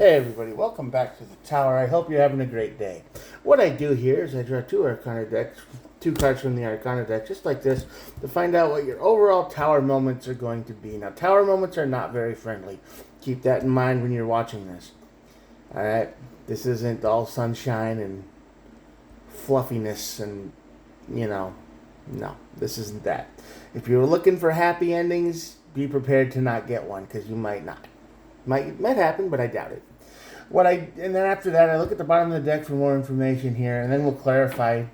Hey everybody, welcome back to the tower. I hope you're having a great day. What I do here is I draw two Arcana decks, two cards from the Arcana deck, just like this, to find out what your overall tower moments are going to be. Now, tower moments are not very friendly. Keep that in mind when you're watching this. Alright? This isn't all sunshine and fluffiness and, no, this isn't that. If you're looking for happy endings, be prepared to not get one, because you might not. Might happen, but I doubt it. And then after that, I look at the bottom of the deck for more information here, and then we'll clarify.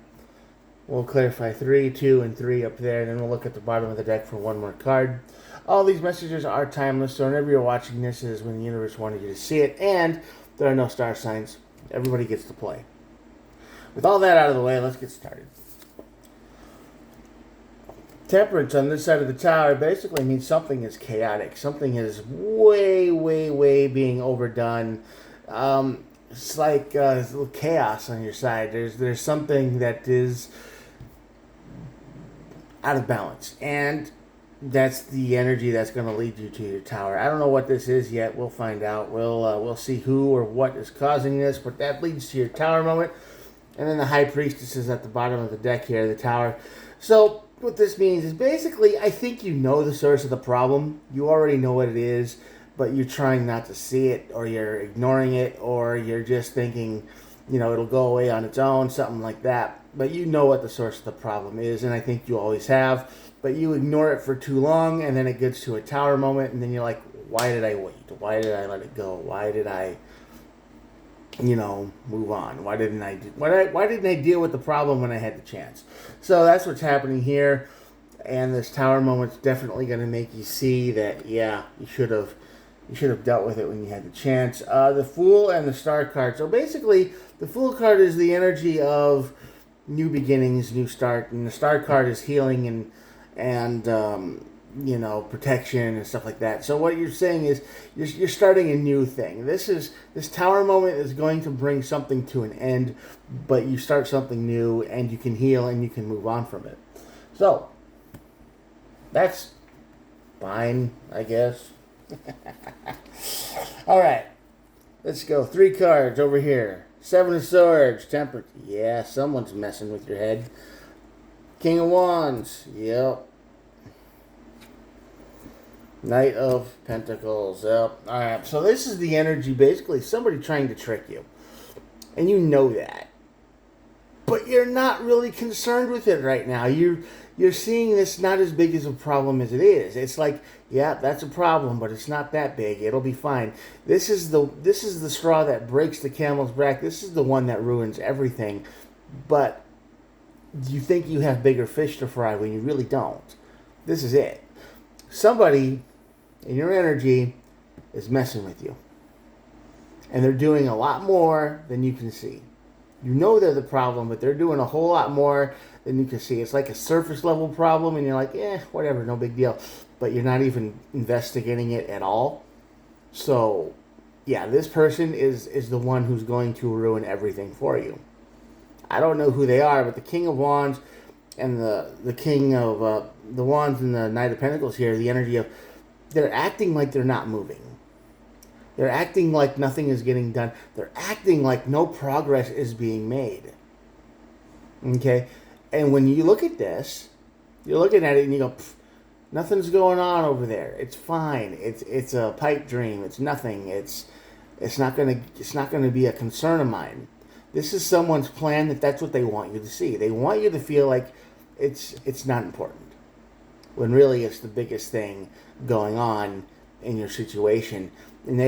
We'll clarify 3, 2, and 3 up there, and then we'll look at the bottom of the deck for one more card. All these messages are timeless, so whenever you're watching this is when the universe wanted you to see it, and there are no star signs. Everybody gets to play. With all that out of the way, let's get started. Temperance on this side of the tower basically means something is chaotic. Something is way being overdone. It's like a little chaos on your side. There's something that is out of balance, and that's the energy that's going to lead you to your tower. I don't know what this is yet. We'll find out. We'll see who or what is causing this, but that leads to your tower moment. And then the High Priestess is at the bottom of the deck here, the tower. So what this means is basically, I think you know the source of the problem. You already know what it is, but you're trying not to see it, or you're ignoring it, or you're just thinking, it'll go away on its own, something like that. But you know what the source of the problem is, and I think you always have. But you ignore it for too long, and then it gets to a tower moment, and then you're like, why did I wait? Why did I let it go? Why did I move on? Why didn't I deal with the problem when I had the chance? So that's what's happening here, and this tower moment's definitely going to make you see that, yeah, you should have dealt with it when you had the chance. The Fool and the Star card. So basically, the Fool card is the energy of new beginnings, new start, and the Star card is healing and protection and stuff like that. So what you're saying is you're starting a new thing. This tower moment is going to bring something to an end, but you start something new, and you can heal and you can move on from it. So that's fine, I guess. All right, let's go. 3 cards over here. 7 of Swords, Temperance. Yeah, someone's messing with your head. King of Wands. Yep. Knight of Pentacles. Yep. Alright, so this is the energy, basically, somebody trying to trick you. And you know that. But you're not really concerned with it right now. You're seeing this not as big as a problem as it is. It's like, yeah, that's a problem, but it's not that big. It'll be fine. This is the straw that breaks the camel's back. This is the one that ruins everything. But you think you have bigger fish to fry when you really don't. This is it. Somebody in your energy is messing with you. And they're doing a lot more than you can see. You know they're the problem, but they're doing a whole lot more than you can see. It's like a surface level problem, and you're like, whatever, no big deal. But you're not even investigating it at all. So, yeah, this person is the one who's going to ruin everything for you. I don't know who they are, but the King of Wands and the King of the Wands and the Knight of Pentacles here, the energy of, they're acting like they're not moving. They're acting like nothing is getting done. They're acting like no progress is being made. Okay? And when you look at this, you're looking at it and you go, nothing's going on over there. It's fine. It's a pipe dream. It's nothing. It's not gonna be a concern of mine. This is someone's plan that's what they want you to see. They want you to feel like it's not important, when really it's the biggest thing going on in your situation. And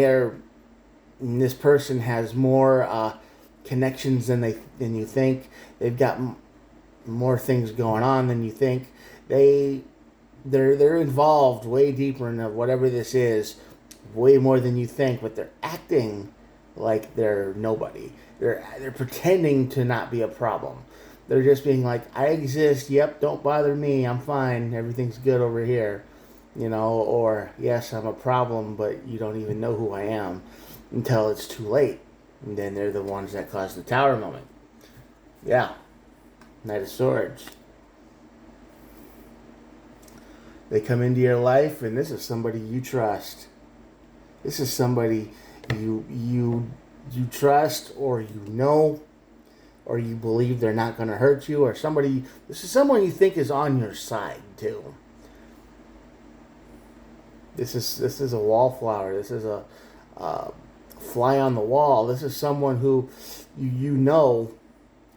this person has more connections than you think. They've got more things going on than you think. They're involved way deeper in whatever this is, way more than you think. But they're acting like they're nobody. They're pretending to not be a problem. They're just being like, I exist. Yep, don't bother me. I'm fine. Everything's good over here. Or, yes, I'm a problem, but you don't even know who I am until it's too late. And then they're the ones that cause the tower moment. Yeah. Knight of Swords. They come into your life, and this is somebody you trust. This is somebody You trust, or you know, or you believe they're not going to hurt you, or somebody. This is someone you think is on your side too. This is a wallflower. This is a fly on the wall. This is someone who you know,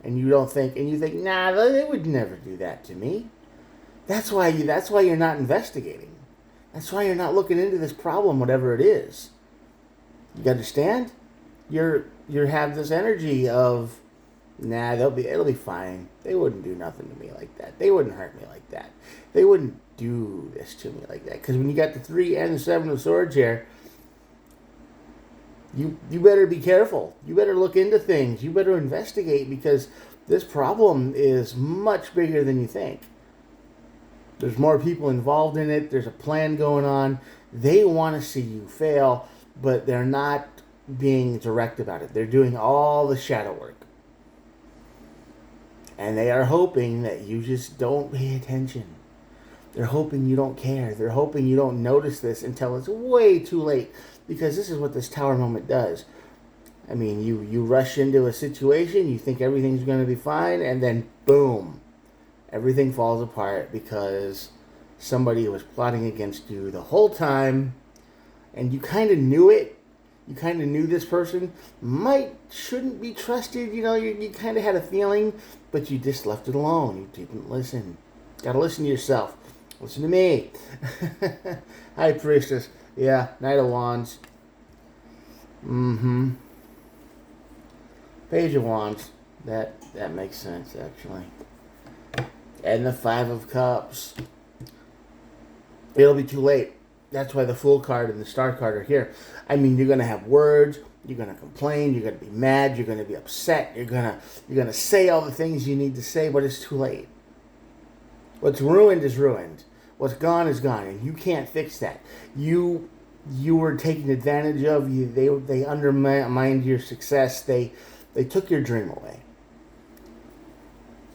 and you don't think, and you think, nah, they would never do that to me. That's why you're not investigating. That's why you're not looking into this problem, whatever it is. You understand? You have this energy of, nah, it'll be fine. They wouldn't do nothing to me like that. They wouldn't hurt me like that. They wouldn't do this to me like that. Because when you got the 3 and the 7 of swords here, you better be careful. You better look into things. You better investigate, because this problem is much bigger than you think. There's more people involved in it. There's a plan going on. They want to see you fail, but they're not being direct about it. They're doing all the shadow work. And they are hoping that you just don't pay attention. They're hoping you don't care. They're hoping you don't notice this until it's way too late. Because this is what this tower moment does. I mean, you rush into a situation, you think everything's going to be fine, and then boom, everything falls apart because somebody was plotting against you the whole time, and you kind of knew it. You kind of knew this person shouldn't be trusted. You kind of had a feeling, but you just left it alone. You didn't listen. Got to listen to yourself. Listen to me. High Priestess. Yeah, Knight of Wands. Page of Wands. That makes sense, actually. And the 5 of Cups. It'll be too late. That's why the Fool card and the Star card are here. I mean, you're going to have words. You're going to complain. You're going to be mad. You're going to be upset. You're going to say all the things you need to say, but it's too late. What's ruined is ruined. What's gone is gone, and you can't fix that. You were taken advantage of. They undermined your success. They took your dream away.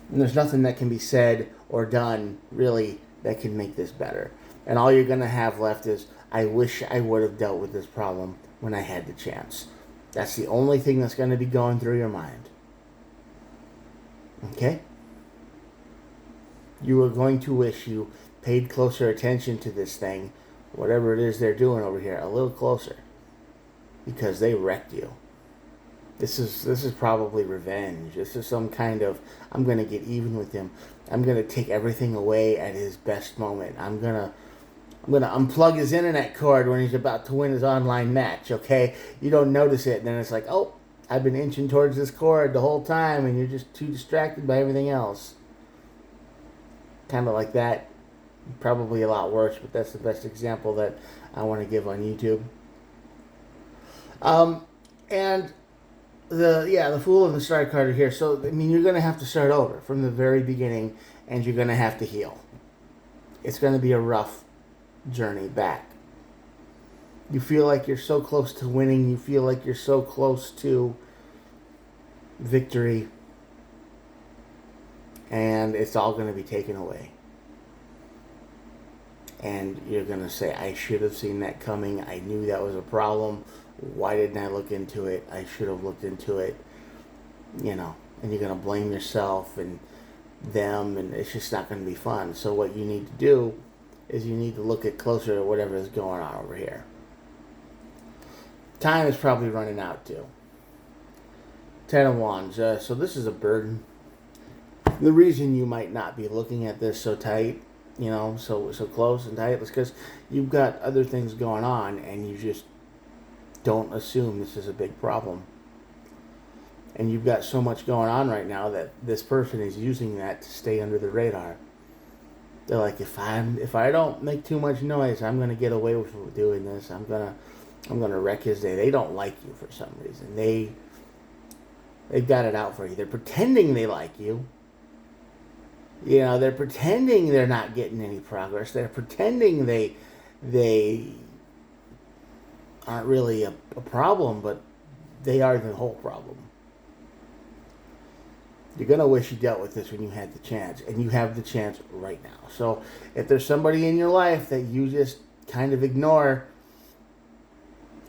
And there's nothing that can be said or done, really, that can make this better. And all you're going to have left is, I wish I would have dealt with this problem when I had the chance. That's the only thing that's going to be going through your mind. Okay? You are going to wish you paid closer attention to this thing, whatever it is they're doing over here, a little closer, because they wrecked you. This is probably revenge. This is some kind of, I'm going to get even with him. I'm going to take everything away at his best moment. I'm going to unplug his internet cord when he's about to win his online match, okay? You don't notice it, and then it's like, oh, I've been inching towards this cord the whole time, and you're just too distracted by everything else. Kind of like that. Probably a lot worse, but that's the best example that I want to give on YouTube. And the Fool and the Star card are here. So, I mean, you're going to have to start over from the very beginning, and you're going to have to heal. It's going to be a rough journey back. You feel like you're so close to winning. You feel like you're so close to victory. And it's all going to be taken away. And you're going to say, I should have seen that coming. I knew that was a problem. Why didn't I look into it? I should have looked into it. And you're going to blame yourself and them, and it's just not going to be fun. So what you need to do is you need to look at closer at whatever is going on over here. Time is probably running out too. 10 of Wands. So this is a burden. The reason you might not be looking at this so tight, so close and tight, is because you've got other things going on, and you just don't assume this is a big problem. And you've got so much going on right now that this person is using that to stay under the radar. They're like, if I don't make too much noise, I'm gonna get away with doing this. I'm gonna wreck his day. They don't like you for some reason. They've got it out for you. They're pretending they like you. They're pretending they're not getting any progress. They're pretending they aren't really a problem, but they are the whole problem. You're going to wish you dealt with this when you had the chance, and you have the chance right now. So if there's somebody in your life that you just kind of ignore,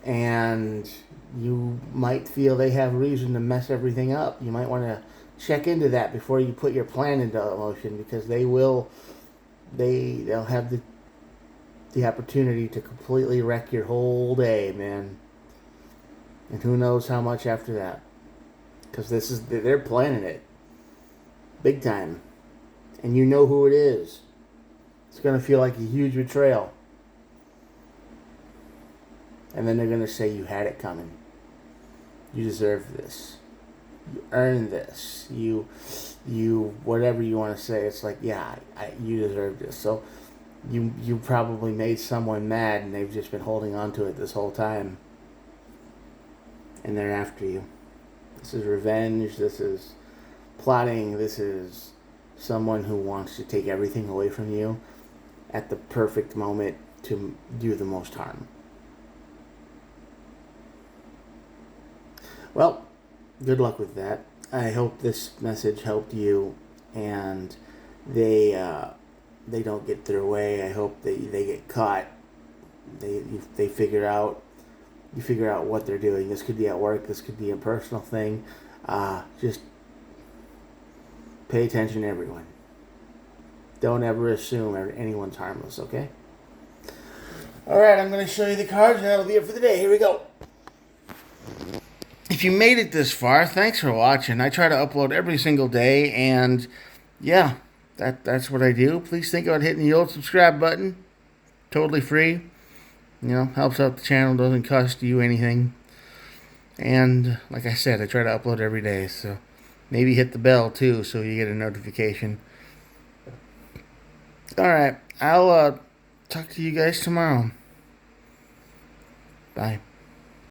and you might feel they have reason to mess everything up. You might want to check into that before you put your plan into motion, because they'll have the opportunity to completely wreck your whole day, man. And who knows how much after that, because they're planning it big time, and you know who it is. It's gonna feel like a huge betrayal, and then they're gonna say you had it coming. You deserve this. You earned this. You whatever you want to say. It's like, yeah, you deserve this. So you probably made someone mad, and they've just been holding on to it this whole time, and they're after you. This is revenge. This is plotting. This is someone who wants to take everything away from you at the perfect moment to do the most harm. Well, good luck with that. I hope this message helped you, and they don't get their way. I hope they get caught. They figure out you figure out what they're doing. This could be at work. This could be a personal thing. Just pay attention to everyone. Don't ever assume anyone's harmless. Okay. All right. I'm going to show you the cards, and that'll be it for the day. Here we go. If you made it this far, thanks for watching. I try to upload every single day, and yeah, that's what I do. Please think about hitting the old subscribe button. Totally free. Helps out the channel, doesn't cost you anything. And like I said, I try to upload every day, so maybe hit the bell too so you get a notification. Alright, I'll talk to you guys tomorrow. Bye.